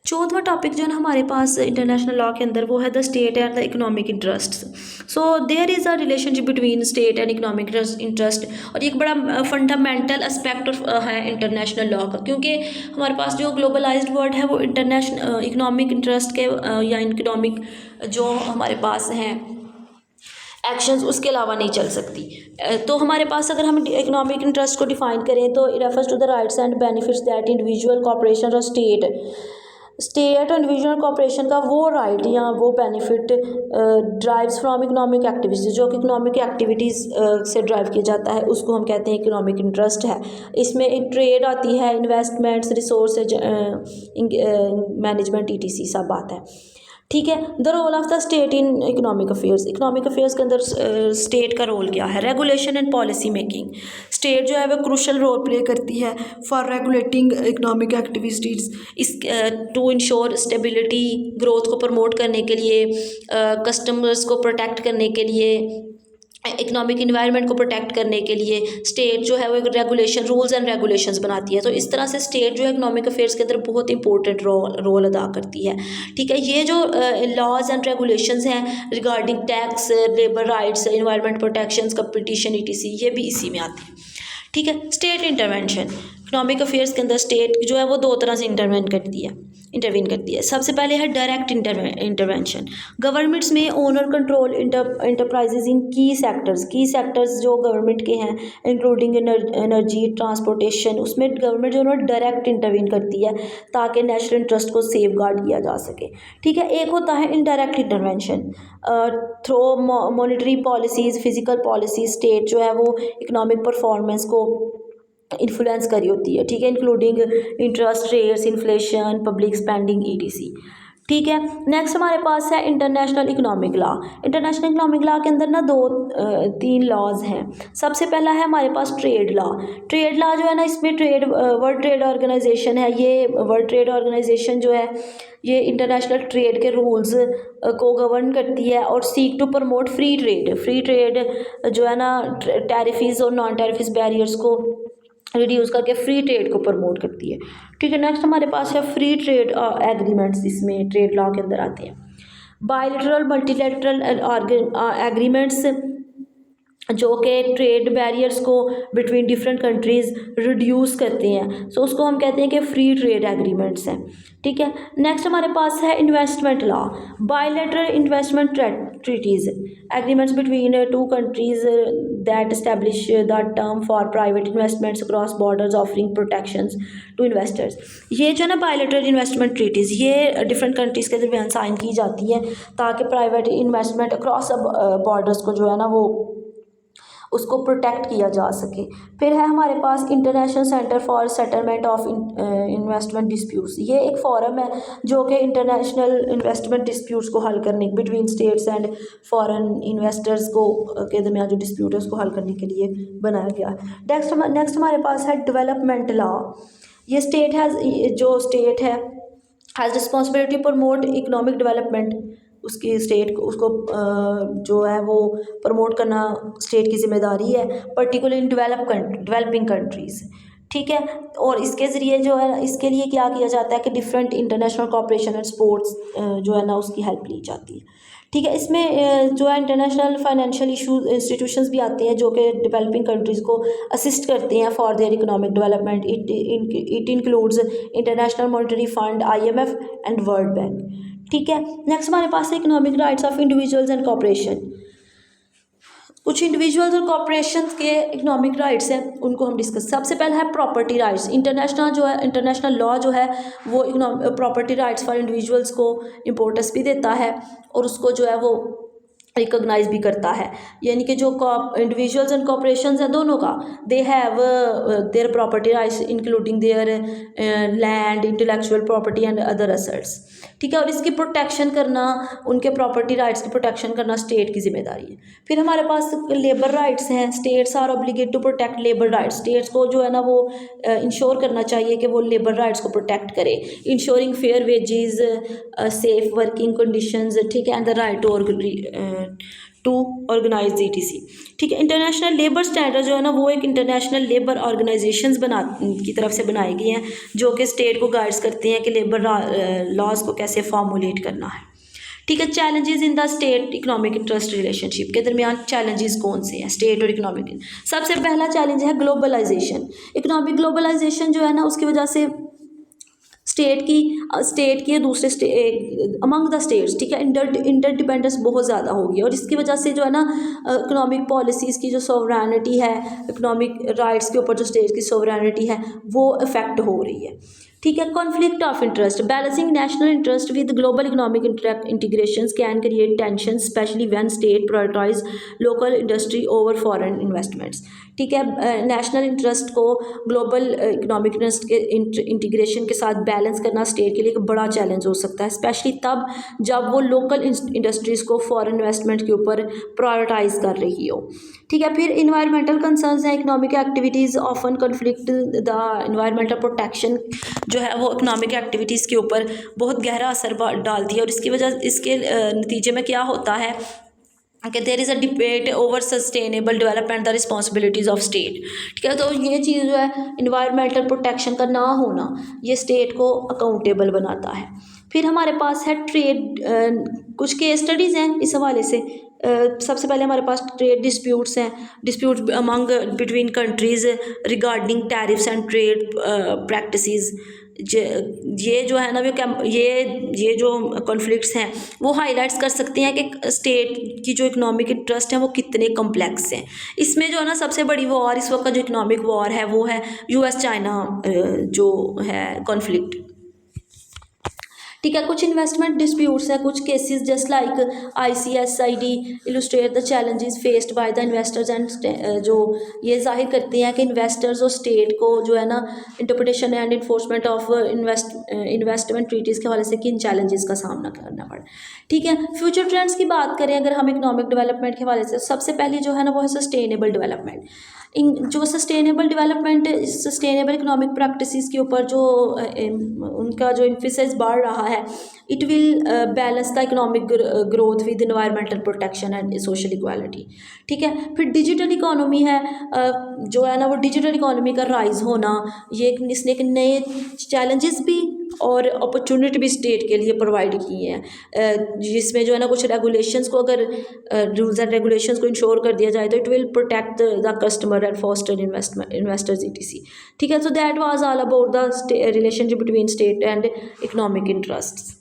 चौथवा topic जो है ना हमारे पास इंटरनेशनल लॉ के अंदर वो है the state and the economic interest. So there is a relationship between state and economic interest, और ये एक बड़ा फंडामेंटल एस्पेक्ट है इंटरनेशनल लॉ का, क्योंकि हमारे पास जो ग्लोबलाइज्ड वर्ल्ड है वो इंटरनेशनल इकोनॉमिक इंटरेस्ट के या इकोनॉमिक जो हमारे पास हैं एक्शंस उसके अलावा नहीं चल सकती। तो हमारे पास अगर हम इकोनॉमिक इंटरेस्ट को डिफाइन करें तो it refers to the rights and benefits that individual corporation और स्टेट और इंडिविजुअल कॉर्पोरेशन का वो राइट या वो benefit drives from economic activities, जो कि इकोनॉमिक एक्टिविटीज़ से ड्राइव किया जाता है, उसको हम कहते हैं इकोनॉमिक इंटरेस्ट है। इसमें ट्रेड आती है, इन्वेस्टमेंट्स, रिसोर्स मैनेजमेंट, ETC सब बात है। ठीक है। The role of the state in economic affairs के अंदर स्टेट का रोल क्या है? Regulation and policy making. State जो है वो क्रूशल रोल प्ले करती है for regulating economic activities, is to ensure stability, growth को प्रमोट करने के लिए, कस्टमर्स को प्रोटेक्ट करने के लिए, इकोनॉमिक इन्वायरमेंट को प्रोटेक्ट करने के लिए स्टेट जो है वो एक रेगुलेशन, रूल्स एंड रेगुलेशंस बनाती है। तो इस तरह से स्टेट जो है इकोनॉमिक अफेयर्स के अंदर बहुत इंपॉर्टेंट रोल अदा करती है। ठीक है। ये जो लॉज एंड रेगुलेशंस हैं regarding tax, labour rights, environment protections, competition, ETC, ये भी इसी में आती है। ठीक है। स्टेट इंटरवेंशन, इकोनॉमिक अफेयर्स के अंदर स्टेट जो है वो दो तरह से इंटरवीन करती है। सबसे पहले है डायरेक्ट इंटरवेंशन। गवर्नमेंट्स में ओनर कंट्रोल इंटरप्राइजेज इन की सेक्टर्स जो गवर्नमेंट के हैं, इंक्लूडिंग एनर्जी, ट्रांसपोर्टेशन, उसमें गवर्नमेंट जो है डायरेक्ट इंटरवीन करती है ताकि नेशनल इंटरेस्ट को सेफ गार्ड किया जा सके। ठीक है। एक होता है indirect intervention through monetary policies, physical policies. State जो है वो इकोनॉमिक परफॉर्मेंस को इन्फ्लुएंस करी होती है। ठीक है। Including interest rates, inflation, public spending, ETC। ठीक है। नेक्स्ट हमारे पास है international economic law. International economic law के अंदर ना तीन लॉज हैं। सबसे पहला है हमारे पास ट्रेड लॉ। ट्रेड लॉ जो है ना, इसमें वर्ल्ड ट्रेड ऑर्गेनाइजेशन है। ये वर्ल्ड ट्रेड ऑर्गेनाइजेशन जो है ये इंटरनेशनल ट्रेड के रूल्स को गवर्न करती है और seek to promote free trade जो है ना टैरिफीज और नॉन टैरिफीज बैरियर्स को रिड्यूस करके फ्री ट्रेड को प्रमोट करती है। ठीक है। नेक्स्ट हमारे पास है फ्री ट्रेड एग्रीमेंट्स, इसमें ट्रेड लॉ के अंदर आते हैं। बायलैटरल, मल्टीलैटरल एग्रीमेंट्स जो कि ट्रेड बैरियर्स को बिटवीन डिफरेंट कंट्रीज़ रिड्यूस करते हैं, सो उसको हम कहते हैं कि फ्री ट्रेड एग्रीमेंट्स हैं। ठीक है। नेक्स्ट हमारे पास है investment law. Bilateral investment treaties, agreements between two countries that establish the term for private investments across borders offering protections to investors. ये जो है ना बायलैटरल इन्वेस्टमेंट ट्रीटीज़ ये डिफरेंट कंट्रीज़ के दरमियान साइन की जाती है ताकि प्राइवेट इन्वेस्टमेंट अक्रॉस बॉर्डर्स को जो है ना वो उसको प्रोटेक्ट किया जा सके। फिर है हमारे पास International Centre for Settlement of Investment Disputes. ये एक फोरम है जो कि इंटरनेशनल इन्वेस्टमेंट डिस्प्यूट्स को हल करने between states and foreign investors को के दरमियान जो डिस्प्यूट है उसको हल करने के लिए बनाया गया है। नेक्स्ट हमारे पास है डेवलपमेंट लॉ। ये स्टेट है has responsibility promote economic development. उसकी स्टेट को उसको जो है वो प्रमोट करना स्टेट की जिम्मेदारी है, पर्टिकुलर इन डेवलपिंग कंट्रीज़। ठीक है। और इसके ज़रिए जो है इसके लिए क्या किया जाता है कि different international corporation and sports जो है ना उसकी हेल्प ली जाती है। ठीक है। इसमें जो है इंटरनेशनल फाइनेंशियल इंस्टीट्यूशंस भी आते हैं जो कि डेवलपिंग कंट्रीज़ को असिस्ट करते हैं for their economic development. It includes international monetary fund, IMF and world bank. ठीक है। नेक्स्ट हमारे पास है economic rights of individuals and corporation. कुछ इंडिविजुअल्स और कॉर्पोरेशन के इकोनॉमिक राइट्स हैं उनको हम डिस्कस। सबसे पहला है प्रॉपर्टी राइट्स। इंटरनेशनल लॉ जो है वो प्रॉपर्टी राइट्स फॉर इंडिविजुअल्स को इम्पोर्टेंस भी देता है और उसको जो है वो रिकॉग्नाइज भी करता है। यानी कि जो इंडिविजुअल्स एंड कॉर्पोरेशंस हैं दोनों का they have their property rights including their land, intellectual property and other assets. ठीक है। और इसकी प्रोटेक्शन करना, उनके प्रॉपर्टी राइट्स की प्रोटेक्शन करना स्टेट की जिम्मेदारी है। फिर हमारे पास लेबर राइट्स हैं। States are obligate to protect labour rights. States को जो है ना वो इंश्योर करना चाहिए कि वो लेबर राइट्स को प्रोटेक्ट करे, ensuring fair wages, safe working conditions. ठीक है। And the right to organise ETC। ठीक है, इंटरनेशनल लेबर स्टैंडर्ड जो है ना वो एक इंटरनेशनल लेबर ऑर्गेनाइजेशंस की तरफ से बनाई गई हैं, जो कि स्टेट को गाइड्स करती हैं कि लेबर लॉज को कैसे फॉर्मुलेट करना है। ठीक है, challenges in the state economic interest relationship के दरमियान चैलेंजेस कौन से हैं स्टेट और इकोनॉमिक। सबसे पहला चैलेंज है ग्लोबलाइजेशन। इकोनॉमिक ग्लोबलाइजेशन जो है ना उसकी वजह से स्टेट की दूसरे अमंग द स्टेट्स, ठीक है, इंटरडिपेंडेंस बहुत ज़्यादा होगी और इसकी वजह से जो है ना इकोनॉमिक पॉलिसीज़ की जो सोवरेनिटी है, इकोनॉमिक राइट्स के ऊपर जो स्टेट की सोवरेनिटी है वो इफेक्ट हो रही है। ठीक है, conflict of interest, balancing national interest with global economic integration can create tension specially when state prioritise local industry over foreign investments. ठीक है, नेशनल इंटरेस्ट को ग्लोबल इकोनॉमिक इंटरेस्ट के इंटीग्रेशन के साथ बैलेंस करना स्टेट के लिए एक बड़ा चैलेंज हो सकता है, स्पेशली तब जब वो लोकल इंडस्ट्रीज़ को फॉरेन इन्वेस्टमेंट के ऊपर प्रायोरिटाइज कर रही हो। ठीक है, फिर इन्वायरमेंटल कंसर्न्स हैं, economic activities often conflict the environmental protection जो है वो इकोनॉमिक एक्टिविटीज़ के ऊपर बहुत गहरा असर डालती है और इसके नतीजे में क्या होता है कि there is a debate over sustainable development the responsibilities of state. ठीक है, तो ये चीज़ जो है इन्वायरमेंटल प्रोटेक्शन का ना होना ये स्टेट को अकाउंटेबल बनाता है। फिर हमारे पास है ट्रेड, कुछ केस स्टडीज़ हैं इस हवाले से। सबसे पहले हमारे पास ट्रेड डिस्प्यूट्स हैं, dispute among between countries regarding tariffs and trade practices. ये जो है ना ये जो कॉन्फ्लिक्ट्स हैं वो हाईलाइट्स कर सकते हैं कि स्टेट की जो इकोनॉमिक इंटरेस्ट हैं वो कितने कम्प्लेक्स हैं। इसमें जो है ना सबसे बड़ी वॉर इस वक्त का जो इकोनॉमिक वॉर है वो है US चाइना जो है कॉन्फ्लिक्ट। ठीक है, कुछ इन्वेस्टमेंट डिस्प्यूट्स हैं, कुछ cases just like ICSID illustrate the challenges faced by the investors and जो ये जाहिर करती हैं कि इन्वेस्टर्स और स्टेट को जो है ना interpretation and enforcement of investment treaties के हवाले से किन चैलेंजेस का सामना करना पड़ा। ठीक है, फ्यूचर ट्रेंड्स की बात करें अगर हम इकोनॉमिक डेवलपमेंट के हवाले से, सबसे पहली जो है ना वो है सस्टेनेबल डेवलपमेंट। जो sustainable development sustainable economic practices के ऊपर जो उनका जो एम्फेसिस बढ़ रहा है, it will balance the economic growth with environmental protection and social equality. ठीक है, फिर डिजिटल इकोनॉमी है, जो है ना वो डिजिटल इकोनॉमी का राइज होना, ये इसने एक नए चैलेंजेस भी और अपॉर्चुनिटी भी स्टेट के लिए प्रोवाइड की हैं, जिसमें जो है ना कुछ रेगुलेशंस को अगर रूल्स एंड रेगुलेशंस को इंश्योर कर दिया जाए तो it will protect the customer and foster investors ETC। ठीक है, so that was all about the relationship between state and economic interests.